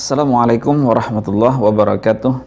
Assalamualaikum warahmatullahi wabarakatuh.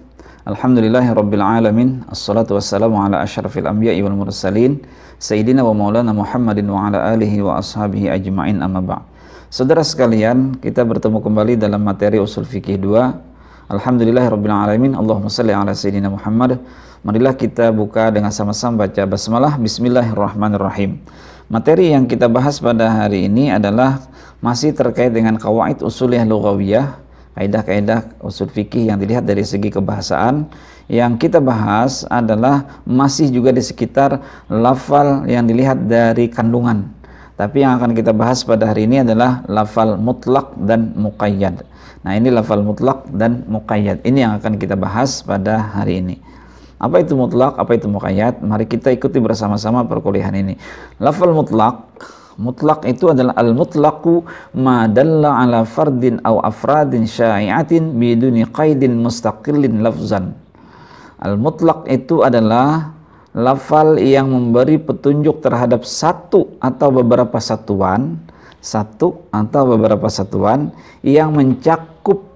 Alhamdulillahirabbil alamin. Assalatu wassalamu ala asyrafil anbiya'i wal mursalin sayyidina wa maulana Muhammadin wa ala alihi wa ashabihi ajma'in, amma ba'd. Saudara sekalian, kita bertemu kembali dalam materi usul fikih 2. Alhamdulillahirabbil alamin. Allahumma shalli ala sayyidina Muhammad. Marilah kita buka dengan sama-sama baca basmalah. Bismillahirrahmanirrahim. Materi yang kita bahas pada hari ini adalah masih terkait dengan qawaid usuliyah lughawiyah, kaidah-kaidah usul fikih yang dilihat dari segi kebahasaan. Yang kita bahas adalah masih juga di sekitar lafal yang dilihat dari kandungan. Tapi yang akan kita bahas pada hari ini adalah lafal mutlak dan muqayyad. Nah, ini lafal mutlak dan muqayyad. Ini yang akan kita bahas pada hari ini. Apa itu mutlak, apa itu muqayyad? Mari kita ikuti bersama-sama perkuliahan ini. Lafal mutlak, mutlak itu adalah al-mutlaqu ma dalla ala fardin aw afradin syai'atin biduni qaidin mustaqillin lafzan. Al-mutlaq itu adalah lafal yang memberi petunjuk terhadap satu atau beberapa satuan, yang mencakup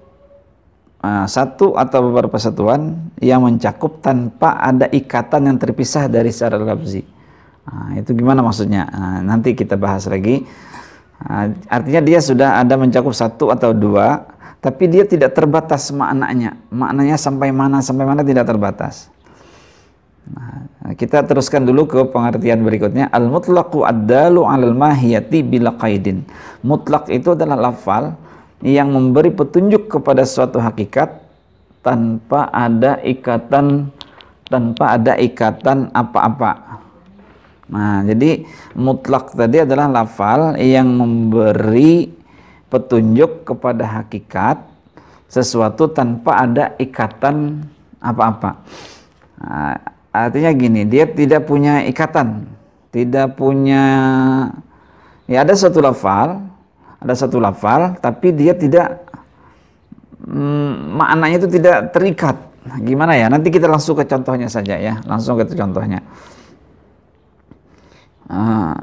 satu atau beberapa satuan yang mencakup tanpa ada ikatan yang terpisah dari secara lafzi. Itu gimana maksudnya? Nanti kita bahas lagi. Artinya dia sudah ada mencakup satu atau dua, tapi dia tidak terbatas maknanya. Maknanya sampai mana tidak terbatas. Kita teruskan dulu ke pengertian berikutnya. Al-mutlaqu ad-dalu 'alal mahiyati bila qaidin. Mutlak itu adalah lafal yang memberi petunjuk kepada suatu hakikat tanpa ada ikatan apa-apa. Nah, jadi mutlak tadi adalah lafal yang memberi petunjuk kepada hakikat sesuatu tanpa ada ikatan apa-apa. Nah, artinya gini, dia tidak punya ikatan, ada satu lafal tapi dia tidak maknanya itu tidak terikat. Nah, gimana ya? Nanti kita langsung ke contohnya saja ya. Langsung ke contohnya.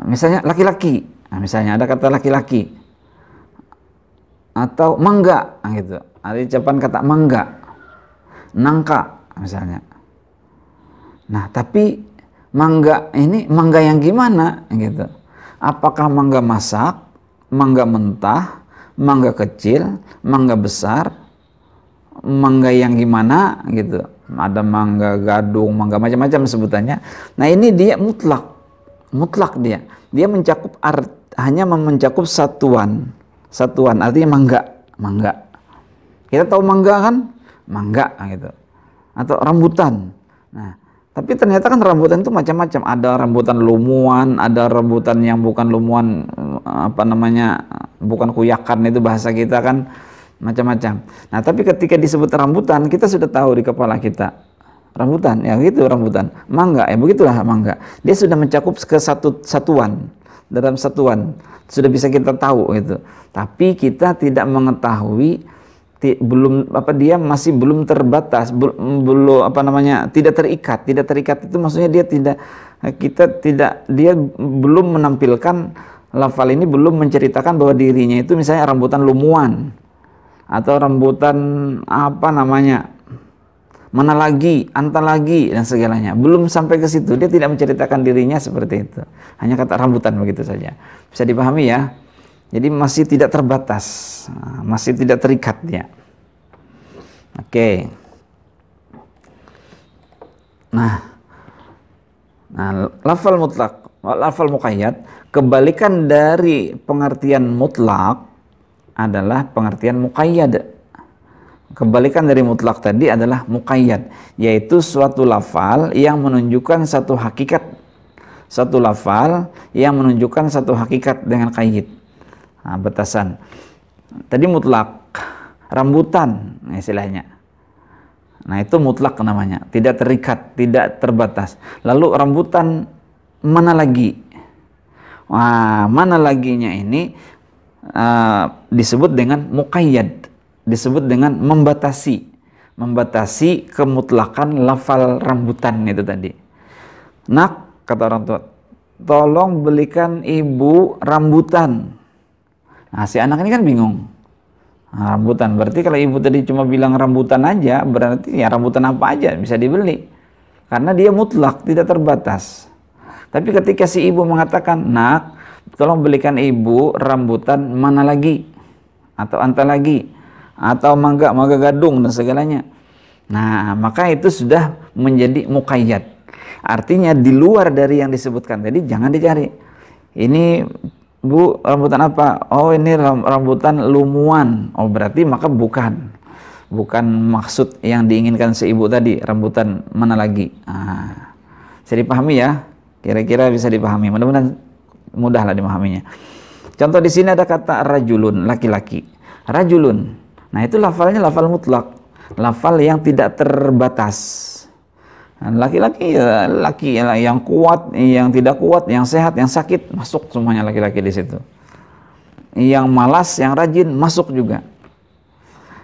Misalnya laki-laki. Nah, misalnya ada kata laki-laki atau mangga, gitu. Ada ucapan kata mangga, nangka misalnya. Nah, tapi mangga ini mangga yang gimana gitu? Apakah mangga masak, mangga mentah, mangga kecil, mangga besar, mangga yang gimana gitu? Ada mangga gadung, mangga macam-macam sebutannya. Nah, ini dia mutlak dia mencakup hanya mencakup satuan artinya mangga. Kita tahu mangga kan, mangga gitu, atau rambutan. Nah, tapi ternyata kan rambutan itu macam-macam. Ada rambutan lumuan, ada rambutan yang bukan lumuan, bukan kuyakan, itu bahasa kita kan macam-macam. Nah, tapi ketika disebut rambutan, kita sudah tahu di kepala kita, rambutan, ya gitu, rambutan. Mangga, ya begitulah mangga. Dia sudah mencakup ke satuan, dalam satuan. Sudah bisa kita tahu gitu. Tapi kita tidak mengetahui, dia masih belum terbatas, tidak terikat itu maksudnya dia belum menampilkan, lafal ini belum menceritakan bahwa dirinya itu misalnya rambutan lumuan atau rambutan mana lagi, anta lagi, dan segalanya. Belum sampai ke situ. Dia tidak menceritakan dirinya seperti itu. Hanya kata rambutan begitu saja. Bisa dipahami ya? Jadi masih tidak terbatas, masih tidak terikat dia. Oke. Nah, lafal mutlak, lafal muqayyad, kebalikan dari pengertian mutlak adalah pengertian muqayyad. Kebalikan dari mutlak tadi adalah muqayyad, yaitu suatu lafal yang menunjukkan satu hakikat. Satu lafal yang menunjukkan satu hakikat dengan qaid. Batasan. Tadi mutlak, rambutan istilahnya. Nah, itu mutlak namanya, tidak terikat, tidak terbatas. Lalu rambutan mana lagi? Mana laginya ini disebut dengan muqayyad. Disebut dengan membatasi kemutlakan lafal rambutan itu tadi. Nak, kata orang tua, tolong belikan ibu rambutan. Nah, si anak ini kan bingung. Nah, rambutan. Berarti kalau ibu tadi cuma bilang rambutan aja, berarti ya rambutan apa aja bisa dibeli. Karena dia mutlak, tidak terbatas. Tapi ketika si ibu mengatakan, nak, tolong belikan ibu rambutan mana lagi, atau anta lagi, atau mangga gadung dan segalanya. Nah, maka itu sudah menjadi muqayyad. Artinya di luar dari yang disebutkan tadi jangan dicari. Ini bu, rambutan apa? Oh, ini rambutan lumuan. Oh, berarti maka bukan maksud yang diinginkan si ibu tadi, rambutan mana lagi. Nah, bisa dipahami ya? Kira-kira bisa dipahami. Mudah-mudahan mudahlah dimahaminya. Contoh di sini ada kata rajulun, laki-laki. Rajulun. Nah, itu lafalnya lafal mutlak. Lafal yang tidak terbatas. Laki-laki ya laki yang kuat, yang tidak kuat, yang sehat, yang sakit, masuk semuanya laki-laki di situ. Yang malas, yang rajin masuk juga.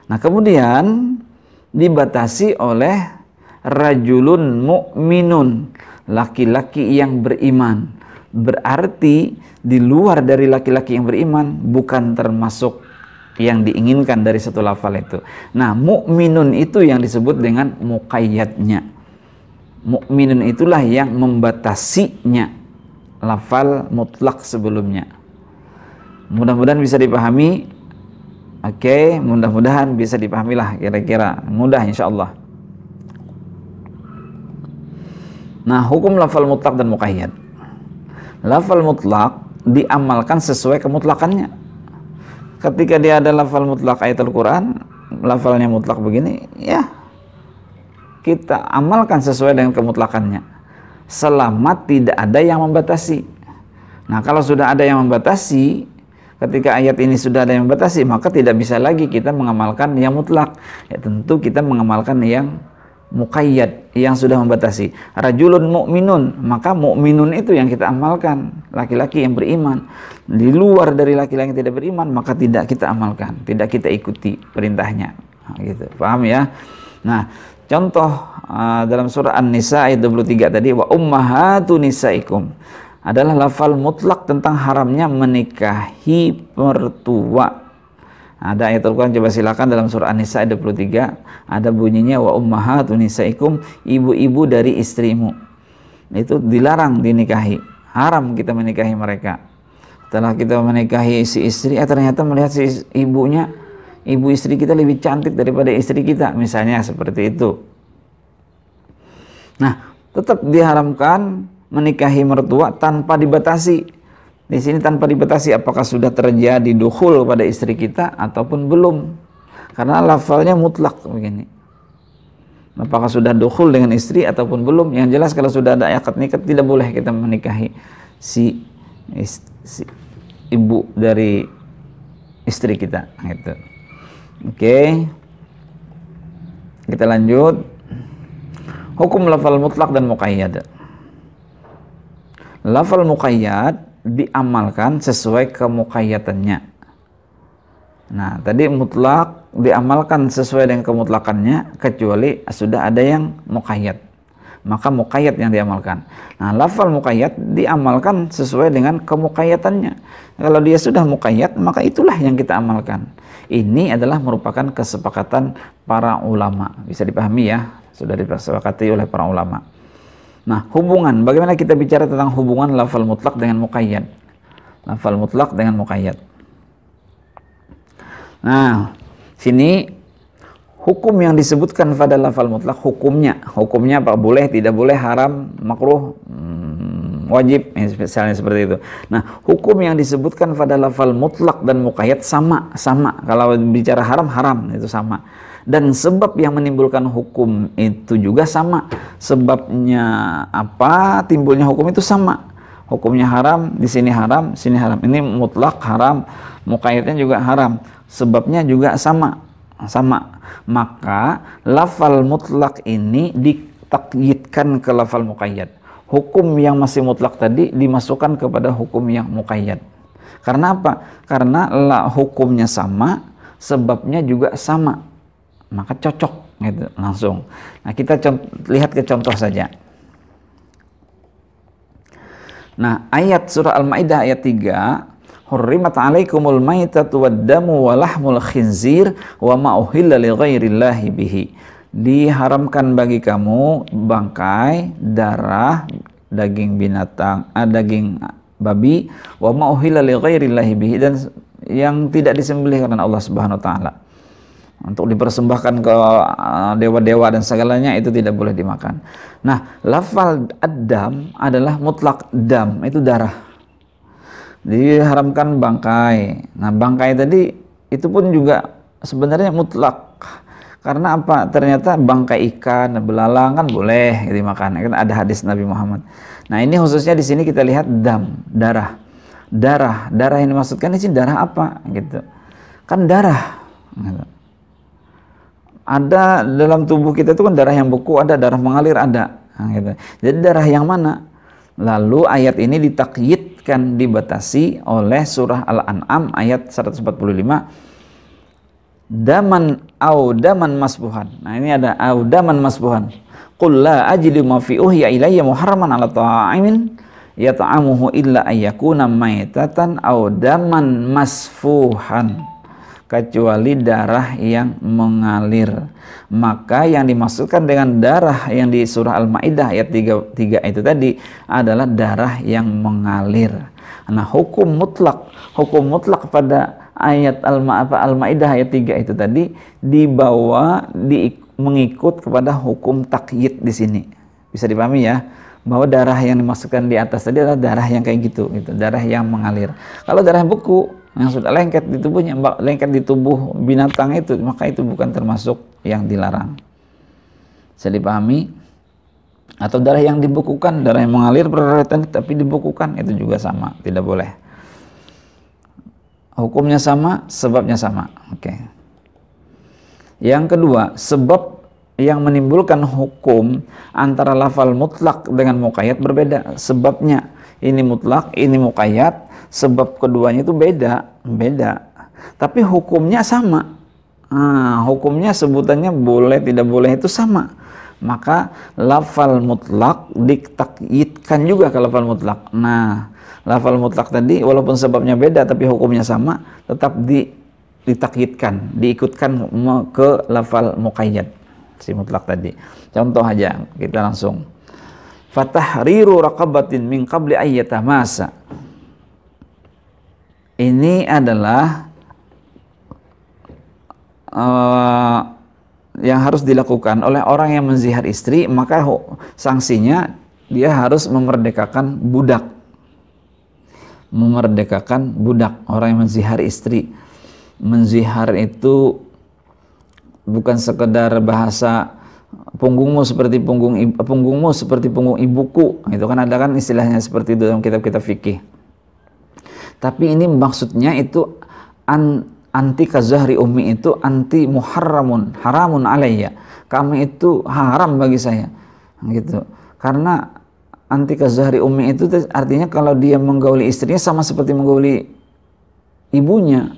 Nah, kemudian dibatasi oleh rajulun mu'minun, laki-laki yang beriman. Berarti di luar dari laki-laki yang beriman bukan termasuk yang diinginkan dari satu lafal itu. Nah, mu'minun itu yang disebut dengan muqayyadnya. Mukminun itulah yang membatasinya lafal mutlak sebelumnya. Mudah-mudahan bisa dipahami. Oke, mudah-mudahan bisa dipahami lah, kira-kira mudah insyaallah. Nah, hukum lafal mutlak dan muqayyad. Lafal mutlak diamalkan sesuai kemutlakannya. Ketika dia ada lafal mutlak ayat Al-Quran, lafalnya mutlak begini, ya kita amalkan sesuai dengan kemutlakannya selama tidak ada yang membatasi. Nah, kalau sudah ada yang membatasi, ketika ayat ini sudah ada yang membatasi, maka tidak bisa lagi kita mengamalkan yang mutlak. Ya, tentu kita mengamalkan yang muqayyad, yang sudah membatasi. Rajulun mu'minun, maka mu'minun itu yang kita amalkan, laki-laki yang beriman. Di luar dari laki-laki yang tidak beriman, maka tidak kita amalkan, tidak kita ikuti perintahnya. Nah, gitu. Paham ya? Nah, contoh dalam surah An-Nisa ayat 23 tadi, wa ummahatu nisaikum, adalah lafal mutlak tentang haramnya menikahi mertua. Ada ayat Al-Quran, coba silakan dalam surah An-Nisa ayat 23, ada bunyinya wa ummahatu nisaikum, ibu-ibu dari istrimu. Itu dilarang dinikahi, haram kita menikahi mereka. Setelah kita menikahi si istri, ternyata melihat si ibunya, ibu istri kita lebih cantik daripada istri kita, misalnya seperti itu. Nah, tetap diharamkan menikahi mertua tanpa dibatasi. Di sini tanpa dibatasi apakah sudah terjadi dukhul pada istri kita ataupun belum. Karena lafalnya mutlak begini. Apakah sudah dukhul dengan istri ataupun belum. Yang jelas kalau sudah ada akad nikah tidak boleh kita menikahi si ibu dari istri kita gitu. Oke. Kita lanjut. Hukum lafal mutlak dan muqayyad. Lafal muqayyad diamalkan sesuai kemuqayyatannya. Nah, tadi mutlak diamalkan sesuai dengan kemutlakannya kecuali sudah ada yang muqayyad. Maka muqayyad yang diamalkan. Nah, lafal muqayyad diamalkan sesuai dengan kemuqayyatannya. Kalau dia sudah muqayyad, maka itulah yang kita amalkan. Ini adalah merupakan kesepakatan para ulama. Bisa dipahami ya, sudah disepakati oleh para ulama. Nah, hubungan, bagaimana kita bicara tentang hubungan lafal mutlak dengan muqayyad? Lafal mutlak dengan muqayyad. Nah, sini hukum yang disebutkan pada lafal mutlak, hukumnya apa? Boleh, tidak boleh, haram, makruh, wajib, misalnya seperti itu. Nah, hukum yang disebutkan pada lafal mutlak dan muqayyad sama. Kalau bicara haram itu sama. Dan sebab yang menimbulkan hukum itu juga sama. Sebabnya apa? Timbulnya hukum itu sama. Hukumnya haram, di sini haram, sini haram. Ini mutlak haram, muqayyadnya juga haram. Sebabnya juga sama. Maka lafal mutlak ini ditakyidkan ke lafal muqayyad. Hukum yang masih mutlak tadi dimasukkan kepada hukum yang muqayyad. Karena apa? Karena hukumnya sama, sebabnya juga sama. Maka cocok gitu langsung. Nah, kita lihat ke contoh saja. Nah, ayat surah Al-Maidah ayat 3, hurrimat alaikumul maitatu waddamu walahmul khinzir wa ma uhilla li ghairillahi bihi. Diharamkan bagi kamu bangkai, darah, daging binatang, daging babi, wa ma uhilla li ghairillahi bihi, dan yang tidak disembelih karena Allah Subhanahu wa taala. Untuk dipersembahkan ke dewa-dewa dan segalanya itu tidak boleh dimakan. Nah, lafal ad-dam adalah mutlak dam, itu darah. Diharamkan bangkai. Nah, bangkai tadi itu pun juga sebenarnya mutlak. Karena apa? Ternyata bangkai ikan, belalang kan boleh dimakan. Kan ada hadis Nabi Muhammad. Nah, ini khususnya di sini kita lihat dam, darah. Darah yang dimaksudkan di sini darah apa gitu. Kan darah. Gitu. Ada dalam tubuh kita itu kan darah yang beku, ada darah mengalir, ada. Nah, gitu. Jadi darah yang mana? Lalu ayat ini ditakyidkan, dibatasi oleh surah Al-An'am ayat 145. Daman au daman masbuhan. Nah, ini ada au daman masbuhan. Qul la ajidu ma fi uhya ilayya muharraman ala ta'imin yata'amuhu illa ayyakuna maitatan au daman masfuhan, kecuali darah yang mengalir. Maka yang dimaksudkan dengan darah yang di surah Al-Maidah ayat 33 itu tadi adalah darah yang mengalir. Nah, hukum mutlak pada ayat Al-Maidah ayat 3 itu tadi dibawa mengikut kepada hukum takyid di sini. Bisa dipahami ya, bahwa darah yang dimasukkan di atas tadi adalah darah yang kayak gitu, darah yang mengalir. Kalau darah beku yang sudah lengket di tubuhnya, lengket di tubuh binatang itu, maka itu bukan termasuk yang dilarang. Bisa dipahami? Atau darah yang dibekukan, darah yang mengalir berarti tapi dibekukan, itu juga sama, tidak boleh. Hukumnya sama, sebabnya sama. Oke. Yang kedua, sebab yang menimbulkan hukum antara lafal mutlak dengan muqayyad berbeda. Sebabnya ini mutlak, ini muqayyad, sebab keduanya itu beda. Tapi hukumnya sama. Hukumnya sebutannya boleh tidak boleh itu sama. Maka lafal mutlak ditakyidkan juga ke lafal mutlak. Nah, lafal mutlak tadi walaupun sebabnya beda tapi hukumnya sama, tetap ditakyidkan, diikutkan ke lafal muqayyad si mutlak tadi. Contoh aja, kita langsung. Fatahriru raqabatin min qabli ayyatamasa. Ini adalah yang harus dilakukan oleh orang yang menzihar istri, maka sanksinya dia harus memerdekakan budak. Memerdekakan budak, orang yang menzihar istri. Menzihar itu bukan sekedar bahasa punggungmu seperti punggung ibuku. Itu kan ada kan istilahnya seperti itu dalam kitab-kitab fikih. Tapi ini maksudnya itu anti kazahri ummi, itu anti muharramun, haramun alayya. Kamu itu haram bagi saya. Gitu. Karena anti kazahri ummi itu artinya kalau dia menggauli istrinya sama seperti menggauli ibunya.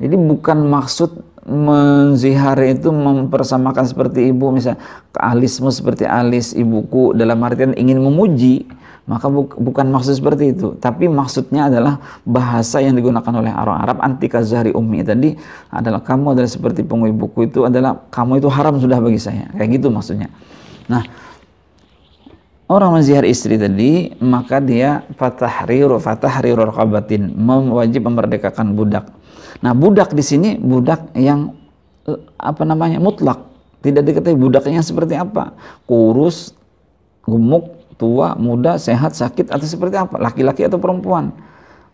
Jadi bukan maksud menzihar itu mempersamakan seperti ibu, misalnya alismu seperti alis ibuku, dalam artian ingin memuji, maka bukan maksud seperti itu. Tapi maksudnya adalah bahasa yang digunakan oleh orang Arab anti kazahri ummi tadi adalah kamu adalah seperti punggung ibuku, itu adalah kamu itu haram sudah bagi saya, kayak gitu maksudnya. Nah, orang menzihar istri tadi, maka dia fatahriru raqabatin, wajib memerdekakan budak. Nah, budak di sini budak yang mutlak, tidak diketahui budaknya seperti apa, kurus, gemuk, tua, muda, sehat, sakit, atau seperti apa, laki-laki atau perempuan,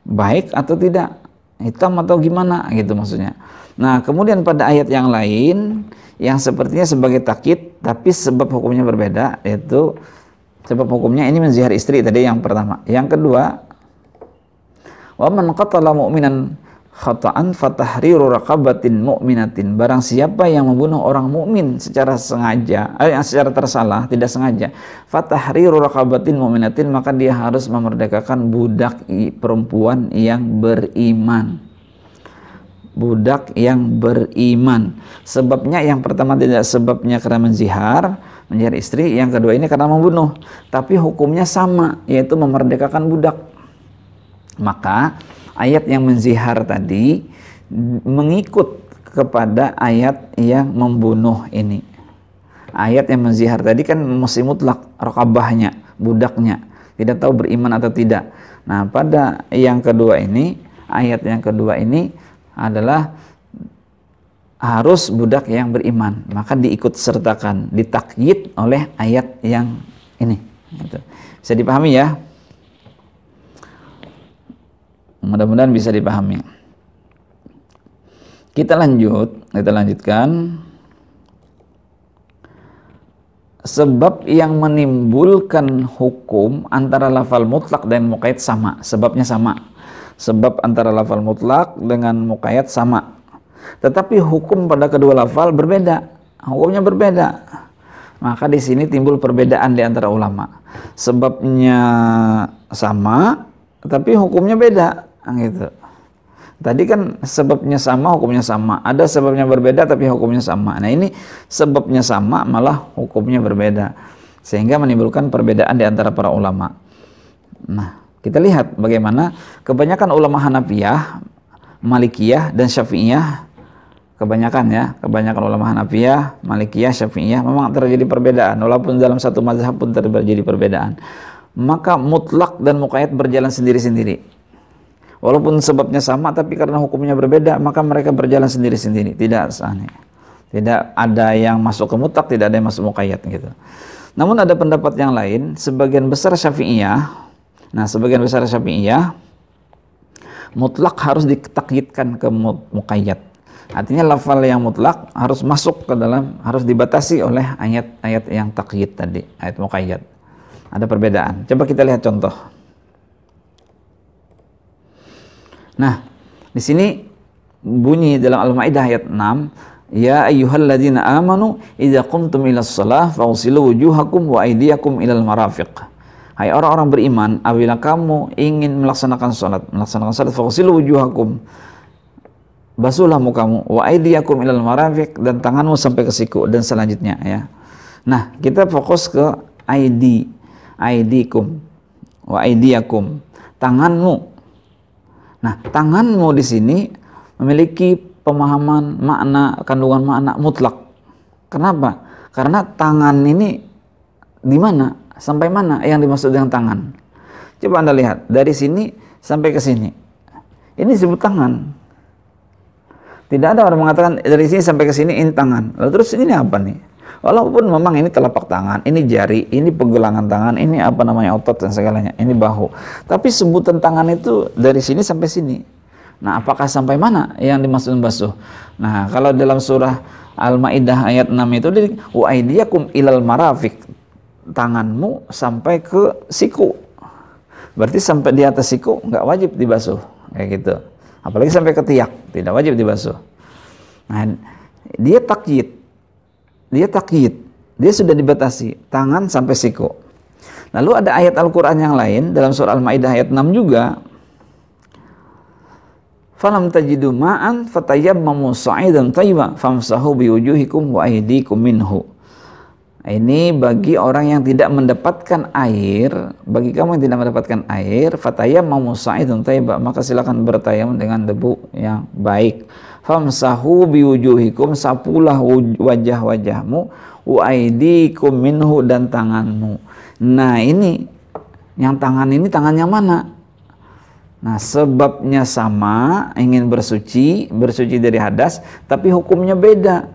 baik atau tidak, hitam atau gimana, gitu maksudnya. Nah, kemudian pada ayat yang lain yang sepertinya sebagai takyid tapi sebab hukumnya berbeda, yaitu sebab hukumnya ini menzihar istri tadi yang pertama. Yang kedua, wa man qatala mu'minan khata'an fatahriru raqabatin mu'minatin. Barang siapa yang membunuh orang mukmin secara sengaja, secara tersalah, tidak sengaja, fatahriru raqabatin mu'minatin, maka dia harus memerdekakan budak perempuan yang beriman. Budak yang beriman. Sebabnya yang pertama tidak sebabnya karena menzihar istri, yang kedua ini karena membunuh, tapi hukumnya sama, yaitu memerdekakan budak. Maka ayat yang menzihar tadi mengikut kepada ayat yang membunuh ini. Ayat yang menzihar tadi kan masih mutlak, raqabahnya, budaknya, tidak tahu beriman atau tidak. Nah, pada yang kedua ini, ayat yang kedua ini adalah harus budak yang beriman, maka diikut sertakan, ditakyid oleh ayat yang ini. Gitu. Bisa dipahami ya? Mudah-mudahan bisa dipahami. Kita lanjutkan. Sebab yang menimbulkan hukum antara lafal mutlak dan muqayyad sama, sebabnya sama. Sebab antara lafal mutlak dengan muqayyad sama. Tetapi hukum pada kedua lafal berbeda, hukumnya berbeda. Maka di sini timbul perbedaan di antara ulama. Sebabnya sama, tapi hukumnya beda, gitu. Tadi kan sebabnya sama, hukumnya sama. Ada sebabnya berbeda, tapi hukumnya sama. Nah, ini sebabnya sama, malah hukumnya berbeda, sehingga menimbulkan perbedaan di antara para ulama. Nah, kita lihat bagaimana kebanyakan ulama Hanafiyah, Malikiyah, dan Syafi'iyah, kebanyakan ulama Hanafiyah, Malikiyah, Syafi'iyah memang terjadi perbedaan, walaupun dalam satu mazhab pun terjadi perbedaan. Maka mutlak dan muqayyad berjalan sendiri-sendiri. Walaupun sebabnya sama, tapi karena hukumnya berbeda, maka mereka berjalan sendiri-sendiri. Tidak aneh. Tidak ada yang masuk ke mutlak, tidak ada yang masuk muqayyad gitu. Namun ada pendapat yang lain, sebagian besar Syafi'iyah. Nah, sebagian besar Syafi'iyah mutlak harus ditakyidkan ke muqayyad. Artinya lafal yang mutlak harus masuk ke dalam, harus dibatasi oleh ayat-ayat yang takyid tadi, ayat muqayyad. Ada perbedaan. Coba kita lihat contoh. Nah, di sini bunyi dalam Al-Maidah ayat 6, ya ayyuhalladzina amanu idza qumtum ilas shalah faghsilu wujuhakum wa aydiyakum ilal marafiq. Hai orang-orang beriman, apabila kamu ingin melaksanakan salat faghsilu wujuhakum, basuhlah mukamu, wa aydiyakum ilal marafiq, dan tanganmu sampai ke siku, dan selanjutnya ya. Nah, kita fokus ke aydikum wa aydiyakum, tanganmu. Nah, tanganmu di sini memiliki pemahaman makna, kandungan makna mutlak. Kenapa? Karena tangan ini di mana? Sampai mana yang dimaksud dengan tangan? Coba Anda lihat, dari sini sampai ke sini. Ini disebut tangan. Tidak ada orang mengatakan dari sini sampai ke sini ini tangan. Lalu terus ini apa nih? Walaupun memang ini telapak tangan, ini jari, ini penggelangan tangan, ini apa namanya otot dan segalanya, ini bahu. Tapi sebutan tangan itu dari sini sampai sini. Nah, apakah sampai mana yang dimaksud basuh? Nah, kalau dalam surah Al-Maidah ayat 6 itu wa aydiyakum ilal marafiq, tanganmu sampai ke siku. Berarti sampai di atas siku nggak wajib dibasuh, kayak gitu. Apalagi sampai ke tiak, tidak wajib dibasuh. Nah, dia takyid. Dia sudah dibatasi, tangan sampai siku. Lalu ada ayat Al-Quran yang lain, dalam surah Al-Maidah ayat 6 juga. Falam tajidu ma'an fatayammamu sa'idan thayyiban famsahu biwujuhikum wa aydikum minhu. Ini bagi orang yang tidak mendapatkan air, bagi kamu yang tidak mendapatkan air, fatayammamu sa'idan thayyiban, maka silakan bertayamum dengan debu yang baik. Famsahu biwujuhikum, sapulah wajah-wajahmu, wa aydikum minhu, dan tanganmu. Nah, ini yang tangan ini tangan yang mana? Nah, sebabnya sama, ingin bersuci dari hadas, tapi hukumnya beda.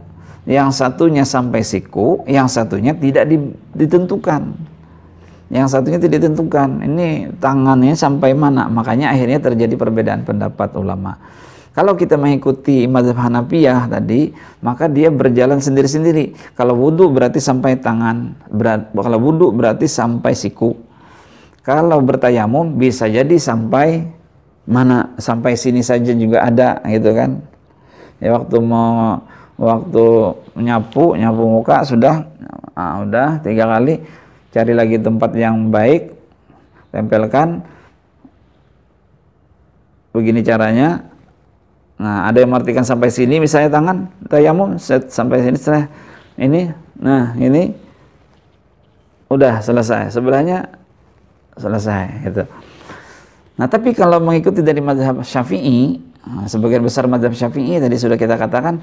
Yang satunya sampai siku, yang satunya tidak ditentukan. Yang satunya tidak ditentukan. Ini tangannya sampai mana? Makanya akhirnya terjadi perbedaan pendapat ulama. Kalau kita mengikuti mazhab Hanafiyah tadi, maka dia berjalan sendiri-sendiri. Kalau wudhu berarti sampai tangan, kalau wudhu berarti sampai siku. Kalau bertayamum bisa jadi sampai mana? Sampai sini saja juga ada, gitu kan? Ya, waktu nyapu muka sudah 3 kali, cari lagi tempat yang baik, tempelkan. Begini caranya. Nah, ada yang mengartikan sampai sini, misalnya tangan tayamum sampai sini, setelah ini, nah ini udah selesai, sebelahnya selesai gitu. Nah, tapi kalau mengikuti dari mazhab Syafi'i, sebagian besar mazhab Syafi'i tadi sudah kita katakan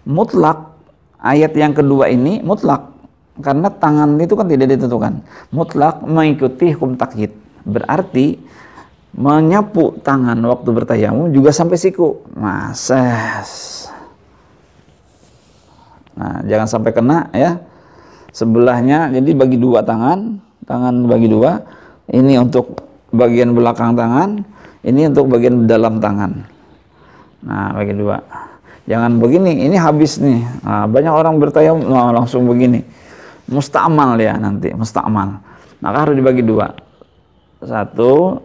mutlak, ayat yang kedua ini mutlak karena tangan itu kan tidak ditentukan. Mutlak mengikuti hukum takyid. Berarti menyapu tangan waktu bertayamum juga sampai siku. Nah, jangan sampai kena ya. Sebelahnya, jadi bagi dua tangan bagi dua. Ini untuk bagian belakang tangan, ini untuk bagian dalam tangan. Nah, bagi dua. Jangan begini, ini habis nih. Nah, banyak orang bertayamum langsung begini. Musta'mal ya nanti, musta'mal. Maka harus dibagi dua. Satu.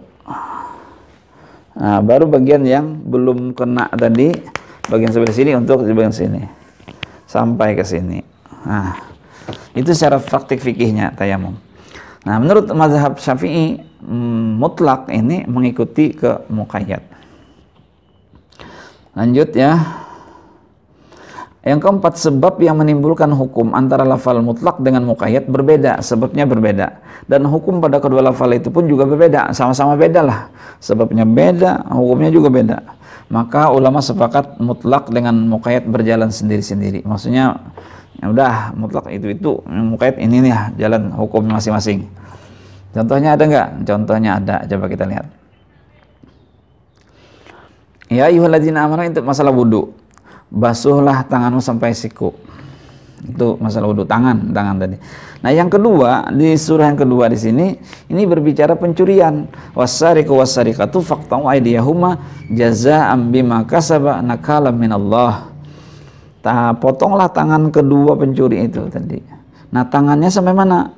Nah, baru bagian yang belum kena tadi, bagian sebelah sini untuk di bagian sini. Sampai ke sini. Nah, itu secara praktik fikihnya tayamum. Nah, menurut mazhab Syafi'i mutlak ini mengikuti ke muqayyad. Lanjut ya. Yang keempat, sebab yang menimbulkan hukum antara lafal mutlak dengan muqayyad berbeda, sebabnya berbeda. Dan hukum pada kedua lafal itu pun juga berbeda, sama-sama beda lah. Sebabnya beda, hukumnya juga beda. Maka ulama sepakat mutlak dengan muqayyad berjalan sendiri-sendiri. Maksudnya ya udah mutlak itu muqayyad ini nih jalan hukum masing-masing. Contohnya ada nggak? Contohnya ada, coba kita lihat. Ya ayyuhalladzina amanu, itu masalah wudu. Basuhlah tanganmu sampai siku. Itu masalah wudu, tangan tadi. Nah, yang kedua di surah yang kedua di sini ini berbicara pencurian. Wasariqu wasariqatu faqta'u aydiyahuma jazaa'an bima kasaba nakalam minallah. Potonglah tangan kedua pencuri itu tadi. Nah, tangannya sampai mana?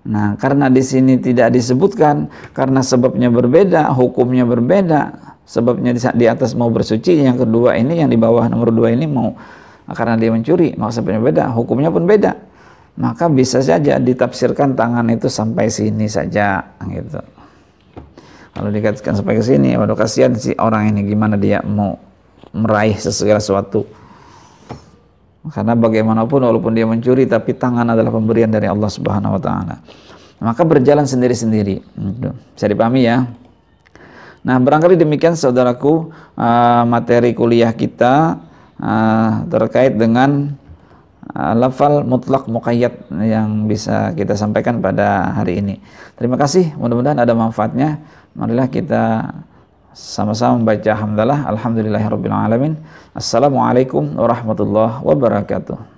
Nah, karena di sini tidak disebutkan, karena sebabnya berbeda, hukumnya berbeda. Sebabnya di atas mau bersuci, yang kedua ini, yang di bawah nomor 2 ini mau karena dia mencuri, maka sebabnya beda, hukumnya pun beda. Maka bisa saja ditafsirkan tangan itu sampai sini saja, gitu. Kalau dikatakan sampai ke sini, waduh kasihan si orang ini, gimana dia mau meraih segala sesuatu. Karena bagaimanapun walaupun dia mencuri, tapi tangan adalah pemberian dari Allah Subhanahu wa taala. Maka berjalan sendiri-sendiri. Bisa dipahami ya. Nah, barangkali demikian saudaraku materi kuliah kita terkait dengan lafal mutlak muqayyad yang bisa kita sampaikan pada hari ini. Terima kasih, mudah-mudahan ada manfaatnya. Marilah kita sama-sama membaca hamdalah. Alhamdulillahirabbil alamin. Assalamualaikum warahmatullahi wabarakatuh.